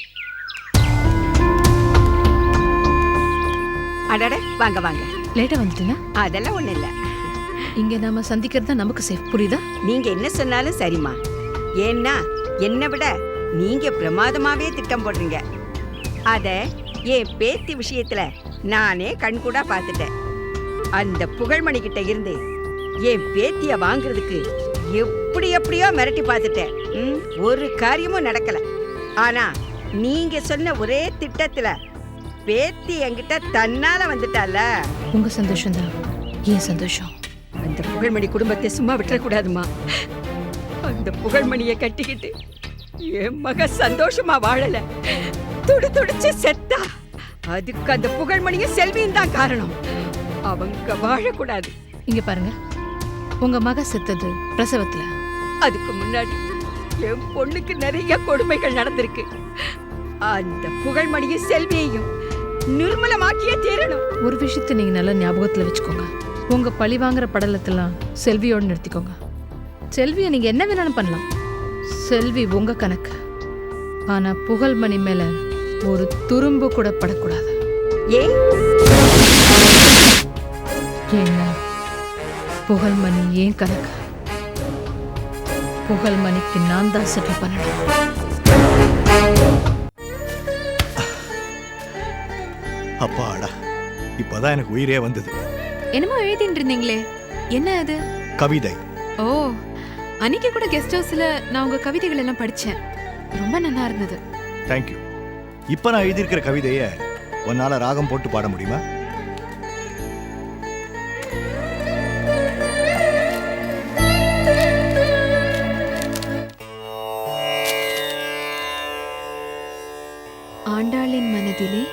அடட, வாங்க வாங்க. லேட்டா வந்துட்டேனா? அதெல்லாம் ஒன்றும் இல்லை. இங்க நாம சந்திக்கிறது தான் நமக்கு சேஃப், புரியுதா? நீங்க என்ன சொன்னாலும் சரிம்மா. ஏன்னா என்னை விட நீங்க பிரமாதமாவே திட்டம் போடுறீங்க. அத என் பேத்தி விஷயத்துல நானே கண்கூடா பார்த்துட்டேன். அந்த புகழ்மணி கிட்ட இருந்து என் பேத்திய வாங்குறதுக்கு எப்படியோ மிரட்டி பார்த்துட்டேன். ஒரு காரியமும் நடக்கல. ஆனா நீங்க சொன்ன ஒரே திட்டத்துல பேத்தி என்கிட்ட தன்னால வந்துட்டால. உங்க சந்தோஷம் தான் ஏன் சந்தோஷம். அந்த புகழ்மணி குடும்பத்தை சும்மா விட்டுறக்கூடாதுமா. அந்த புகழ்மணியை கட்டிக்கிட்டு என் மக சந்தோஷமா வாழல, துடிச்சு செத்தா. அதுக்கு அந்த புகழ்மணியும் செல்வியும் தான் காரணம். அவங்க வாழக்கூடாது. இங்க பாருங்க, உங்க மக செத்தது பிரசவத்துல. அதுக்கு முன்னாடி என் பொண்ணுக்கு நிறைய கொடுமைகள் நடந்திருக்கு. அந்த புகழ்மணியும் செல்வியையும் நிர்மலமாக்கியே தீரணும். ஒரு விஷயத்தை நீங்க நல்லா ஞாபகத்துல வச்சுக்கோங்க. உங்க பழி வாங்குற படலத்தெல்லாம் செல்வியோடு நிறுத்திக்கோங்க. செல்வியை நீங்க என்ன வேணாலும் பண்ணலாம், செல்வி உங்க கணக்கு. ஆனா புகழ்மணி மேல ஒரு துரும்பு கூட படக்கூடாது. ஏன்னா புகழ்மணி ஏன் கணக்கு. புகழ்மணிக்கு நான் தான் செட்டில் பண்ணணும். அப்பாடா, இப்பதான் எனக்கு உயிரே வந்தது. என்னமோ எழுதிட்டு இருந்தீங்களே, என்ன அது? கவிதை. ஓ, அன்னைக்கு கூட கெஸ்ட் ஹவுஸ்ல நான் உங்க கவிதைகள் எல்லாம் படிச்சேன். ரொம்ப நல்லா இருந்தது. தேங்க்யூ. இப்ப நான் எழுதியிருக்கிற கவிதைய உன்னால ராகம் போட்டு பாட முடியுமா? ஆண்டாளின் மனதிலே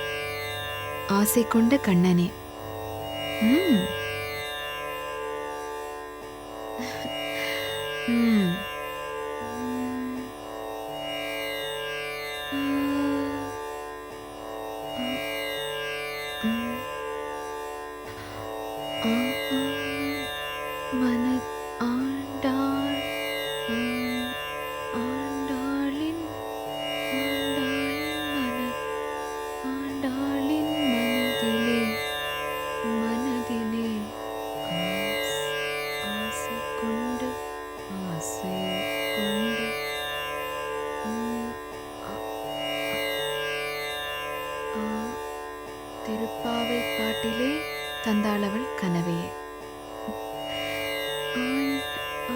ஆசை கொண்ட கண்ணனே. திருப்பாவை பாட்டிலே தந்தாளவள் கனவையே.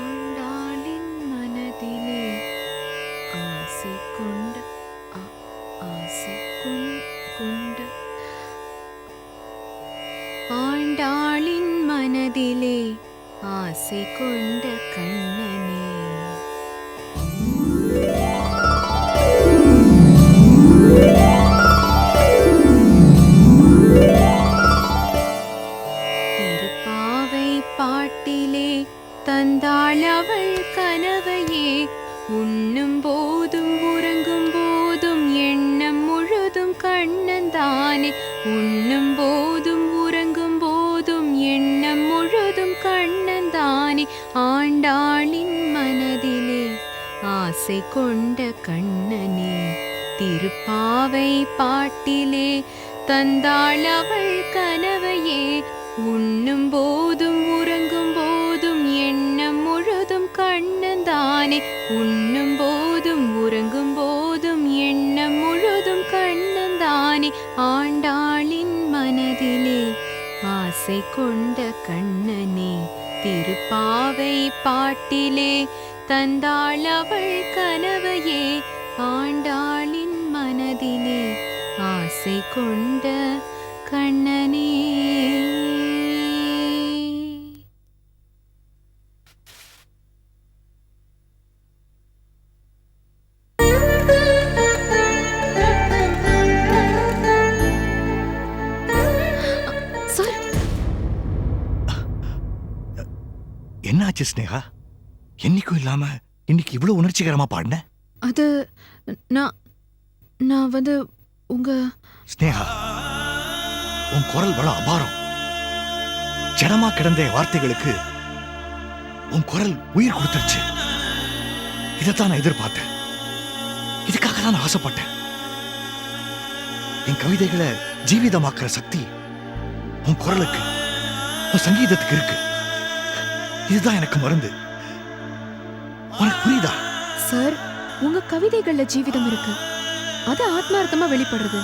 ஆண்டாளின் மனதிலே ஆசை கொண்ட ஆசை கொண்ட ஆண்டாளின் மனதிலே ஆசை கொண்ட கண்ணனே. திருப்பாவை பாட்டிலே தந்தாளவள் கனவையே. உண்ணும் போதும் உறங்கும் போதும் எண்ணம் முழுதும் கண்ணந்தானே. உண்ணும் போதும் உறங்கும் போதும் எண்ணம் முழுதும் கண்ணந்தானே. ஆண்டாளின் மனதிலே ஆசை கொண்ட கண்ணனே. திருப்பாவை பாட்டிலே தந்தாளவள் கனவையே. உண்ணும் போதும் உறங்கும் போதும் எண்ணம் முழுதும் கண்ணந்தானே. உண்ணும் போதும் உறங்கும் போதும் எண்ணம் முழுதும் கண்ணந்தானே. ஆண்டாளின் மனதிலே ஆசை கொண்ட கண்ணனே. திருப்பாவை பாட்டிலே தந்தாளவள் கனவையே. ஆண்டாளின் மனதிலே ஆசை கொண்ட கண்ணனே. என்னாச்சு ஸ்னேகா? என்னைக்கும் இல்லாம இன்னைக்கு இவ்வளவு உணர்ச்சிகரமா பாடின? அது நான் வந்து உங்க ஸ்னேகா, உன் குரல் வள அபாரம். ஜனமா கிடந்த வார்த்தைகளுக்கு உன் குரல் உயிர் கொடுத்துருச்சு. இதைத்தான் நான் எதிர்பார்த்தேன். இதுக்காக தான் நான் ஆசைப்பட்டேன். என் கவிதைகளை ஜீவிதமாக்குற சக்தி உன் குரலுக்கு, உன் சங்கீதத்துக்கு இருக்கு. இதுதான் எனக்கு மருந்து. உனக்கு புரியுதா? சார், உங்க கவிதைகள்ல ஜீவிதம் இருக்கு. அது ஆத்மார்த்தமா வெளிப்படுறது.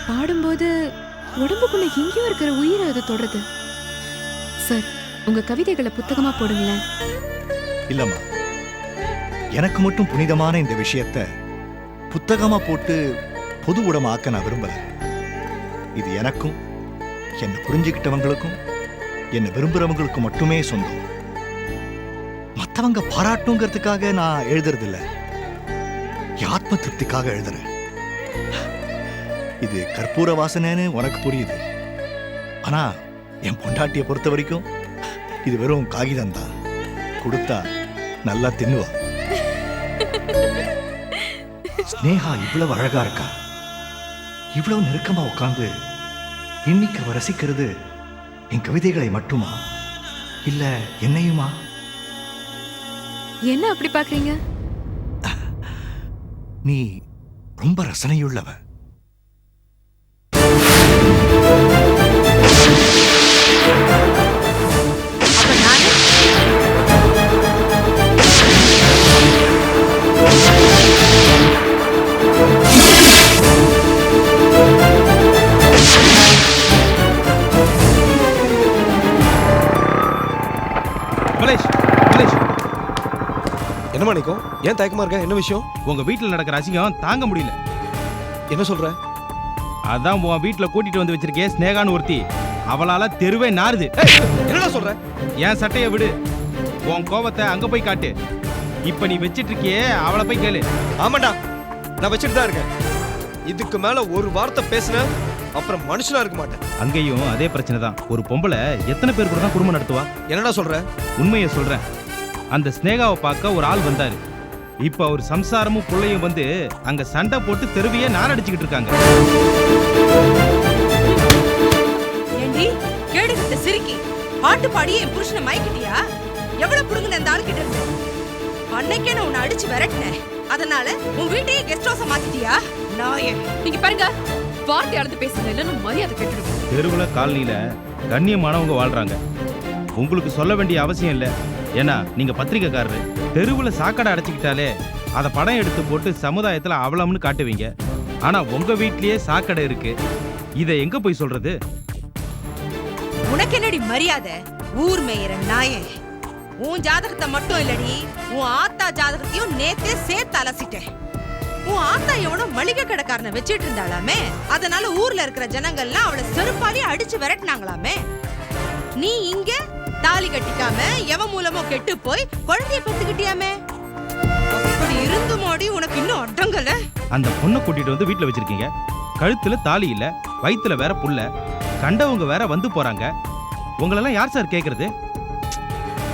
பாடும்போது உடம்புக்குள்ள எங்கேயோ இருக்கிற உயிரை அது தொடருது. சார், உங்க கவிதைகளை புத்தகமா போடுங்களேன். இல்லம்மா, எனக்கு மட்டும் புனிதமான இந்த விஷயத்தை புத்தகமா போட்டு பொது உடமாக்க நான் விரும்பல. இது எனக்கும் என்னை புரிஞ்சுக்கிட்டவங்களுக்கும் என்னை விரும்புறவங்களுக்கும் மட்டுமே சொந்தம். மற்றவங்க பாராட்டணுங்கிறதுக்காக நான் எழுதுறதில்ல, ஆத்ம திருப்திக்காக எழுதுறேன். இது கற்பூர வாசனைன்னு உனக்கு புரியுது. ஆனா என் பொண்டாட்டியை பொறுத்த வரைக்கும் இது வெறும் காகிதம் தான். கொடுத்தா நல்லா தின்னுவா. ஸ்னேகா இவ்வளவு அழகா இருக்கா. இவ்வளவு நெருக்கமா உட்கார்ந்து இன்னைக்கு அவ ரசிக்கிறது என் கவிதைகளை மட்டுமா, இல்ல என்னையுமா? என்ன அப்படி பாக்குறீங்க? நீ ரொம்ப ரசனையுள்ளவ. என்ன நினைக்கும்? ஏன் தயக்கமா இருக்க? என்ன விஷயம்? உங்க வீட்டுல நடக்கிற அசிங்கம் தாங்க முடியல. என்ன சொல்ற? அதான் உன் வீட்டுல கூட்டிட்டு வந்து வச்சிருக்கே ஸ்னேகான்னு ஒருத்தி, அவளால தெருவே நாறுது. என்னடா சொல்ற? என் சட்டைய விடு, உன் கோபத்தை அங்க போய் காட்டு. இப்ப நீ வச்சிட்டு இருக்கியே, அவளை போய் கேளு. ஆமாண்டா, நான் வச்சுட்டு தான் இருக்கேன். இதுக்கு மேல ஒரு வார்த்தை பேசுன அப்புறம் மனுஷனா இருக்க மாட்டேன். அங்கேயும் அதே பிரச்சனை தான். ஒரு பொம்பளை எத்தனை பேர் கூட தான் குடும்பம் நடத்துவா? என்னடா சொல்ற? உண்மையை சொல்றேன். அந்த ஸ்னேகாவை பார்க்க ஒரு ஆள் வந்தாரு. இப்ப அவர் சம்சாரமும் பிள்ளையும் வந்து அங்க சண்டை போட்டு தெருவையே நாரடிச்சுக்கிட்டு இருக்காங்க. ஏண்டி கேடுகிட்ட சிரிக்கி பாட்டு பாடி என் புருஷனை மயக்கிட்டியா? எவ்வளவு புடுங்கின அந்த ஆள் கிட்ட இருந்து? அன்னைக்கே நான் உன்னை அடிச்சு விரட்டினேன். அதனால உன் வீட்டையே கெஸ்ட் ஹவுஸா மாத்திட்டியா? நாயே, நீங்க பாருங்க, வார்த்தை அளந்து பேசுங்க, இல்லைன்னு மரியாதை கெட்டுடும். தெருவுல காலனியில கண்ணியமானவங்க வாழ்றாங்க. உங்களுக்கு சொல்ல வேண்டிய அவசியம் இல்லை. ஏன்னா நீங்க பத்திரிக்கைக்காரரு. தெருவுல சாக்கடை அடைச்சிக்கிட்டாலே அதை படம் எடுத்து போட்டு சமுதாயத்துல அவலம்னு காட்டுவீங்க. ஆனா உங்க வீட்லயே சாக்கடை இருக்கு. இதை எங்க போய் சொல்றது? உனக்கு என்னடி மரியாதை? ஊர் மேயிற நாயே, உன் ஜாதகத்தை மட்டும் இல்லடி, உன் ஆத்தா ஜாதகத்தையும் நேத்தே சேர்த்து அலசிட்டேன். உன் ஆத்தா எவனோ மளிகை கடைக்காரனை வச்சிட்டு இருந்தாலாமே, அதனால ஊர்ல இருக்கிற ஜனங்கள்லாம் அவளை செருப்பாலே அடிச்சு விரட்டினாங்களாமே. நீ இங்க தாலி கட்டிக்காம எவன் மூலமோ கெட்டு போய் குழந்தைய பெத்துக்கிட்டியாமே. அப்படி இருந்து மோடி உனக்கு இன்னும் அடங்கல. அந்த பொண்ணை கூட்டிட்டு வந்து வீட்டுல வச்சிருக்கீங்க. கழுத்துல தாலி இல்ல, வயித்துல வேற புள்ள, கண்டவங்க வேற வந்து போறாங்க. உங்களெல்லாம் யார் சார் கேக்குறது?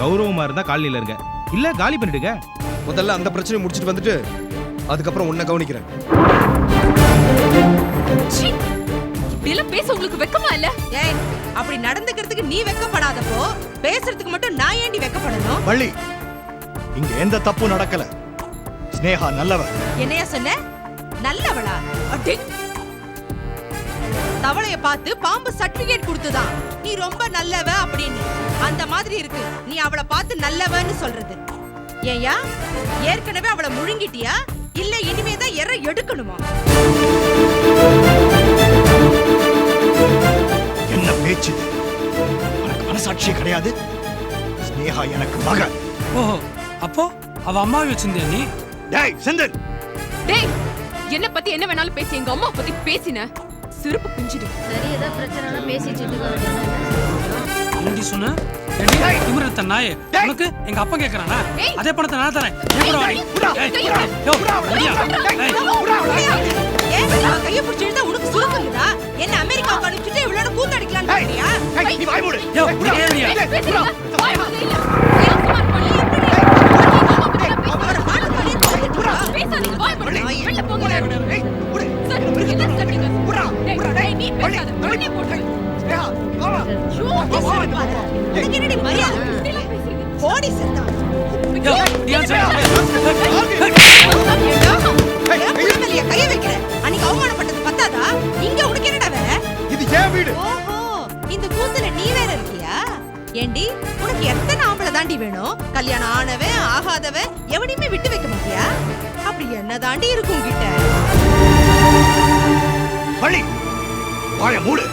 கௌரவமா இருந்தா காலனில இருங்க, இல்ல காலி பண்ணிடுங்க. முதல்ல அந்த பிரச்சனையை முடிச்சிட்டு வந்துட்டு அதுக்கப்புறம் உன்னை கவனிக்கிறேன். இப்படியெல்லாம் பேச உங்களுக்கு வெக்கமா இல்ல? ஏய், அப்படி நடந்துக்கிறதுக்கு நீ வெக்கப்படாதப்போ பேசுறதுக்கு மட்டும் நான் ஏண்டி வெக்கப்படணும்? வள்ளி, இங்க எந்த தப்பும் நடக்கல. ஸ்னேகா நல்லவ. என்னையா சொன்ன? நல்லவளா? அடி, தவளைய பார்த்து பாம்பு சர்டிபிகேட் கொடுத்துதான் நீ ரொம்ப நல்லவ அப்படின்னு. அந்த மாதிரி இருக்கு நீ அவளை பார்த்து நல்லவன்னு சொல்றது. ஏயா, ஏற்கனவே அவளை முழுங்கிட்டியா, இல்ல இனிமேதான் எற எடுக்கணுமா? என்ன பேச்சு? உனக்கு மனசாட்சியே கிடையாது. ஸ்னேகா எனக்கு மகன். ஓஹோ, அப்போ அவ அம்மாவை வச்சிருந்தியா நீ? டேய் செந்தில், டேய், என்ன பத்தி என்ன வேணாலும் பேசி எங்க அம்மா பத்தி பேசின சிறப்பு பிஞ்சிடு. சரி, ஏதாவது பிரச்சனைனா பேசிட்டு என்னடி சொன்ன? திமிரத்த நாயே, உனக்கு எங்க அப்பா கேக்குறானா? அதே பணத்தை நான் தரேன். ஏன் அவன் கையை பிடிச்சி இழுத்தா உனக்கு சுருக்குதா? என்ன அமெரிக்காவுக்கு அனுப்பிச்சுட்டு இவளோட கூத்தடிக்கலாம்னு பாக்குறியா? நீ வாய் மூடு. கைய வைக்கிற அன்னைக்கு அவமானப்பட்டது பத்தாதா? இங்க உனக்கு என்னடா வேலை? இது ஏன் வீடு? ஓஹோ, இந்த கூத்துல நீ வேற இருக்கியா? ஏண்டி உனக்கு எத்தனை ஆம்பளை தாண்டி வேணும்? கல்யாணம் ஆனவன் ஆகாதவன் எவனையுமே விட்டு வைக்க மாட்டியா? அப்படி என்ன தாண்டி இருக்கும் கிட்ட? பழி வாய மூடு.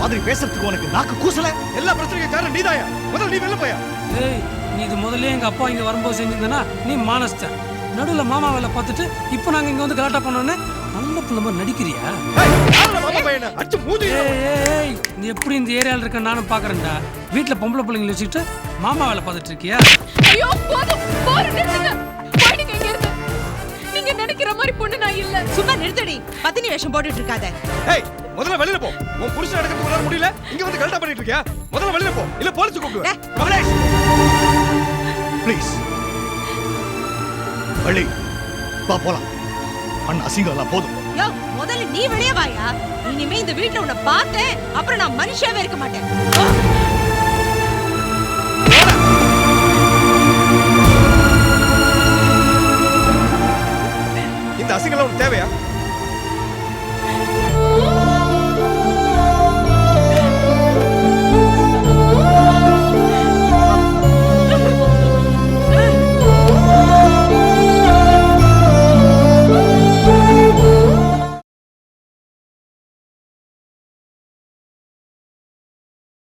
மாதிரி பேசுறதுக்கு உனக்கு நாக்கு கூசல. எல்லா பிரச்சனைக்கும் காரணம் நீதாயா? முதல்ல நீ வெளில போயா. ஏய், நீ இது முதல்ல எங்க அப்பா இங்க வரும்போது செஞ்சிருந்தனா நீ மானஸ்த. நடுவுல மாமா வேலை பார்த்துட்டு இப்போ நாங்க இங்க வந்து கலாட்டா பண்ணோன்னு நல்ல பிள்ளை மாதிரி நடிக்கிறியா? ஏய், நீ எப்படி இந்த ஏரியால இருக்க நானும் பாக்குறேன்டா. வீட்டுல பொம்பளை பிள்ளைங்களை வச்சுக்கிட்டு மாமா வேலை பார்த்துட்டு இருக்கியா? ஐயோ போதும், போற நிறுத்துங்க. போயிடுங்க இங்க இருந்து. நீங்க நினைக்கிற மாதிரி பொண்ணு நான் இல்ல. சும்மா நிறுத்தடி, பத்தினி வேஷம் போட்டுட்டு இருக்காத. ஏய், முதல்ல வெளியில போ. உன் புருஷன் நடக்கிறதுக்கு உன்னால முடியல, இங்க வந்து கலாட்டா பண்ணிட்டு இருக்கியா? முதல்ல வெளியில போ, இல்ல போலீஸ் கூப்பிடுவேன். கமலேஷ் ப்ளீஸ் பள்ளி வா போலாம். அண்ணா அசிங்கம் எல்லாம் போதும். யோ, முதல்ல நீ வெளியே வாயா. இனிமே இந்த வீட்டுல உன்னை பார்த்தேன் அப்புறம் நான் மனுஷாவே இருக்க மாட்டேன்.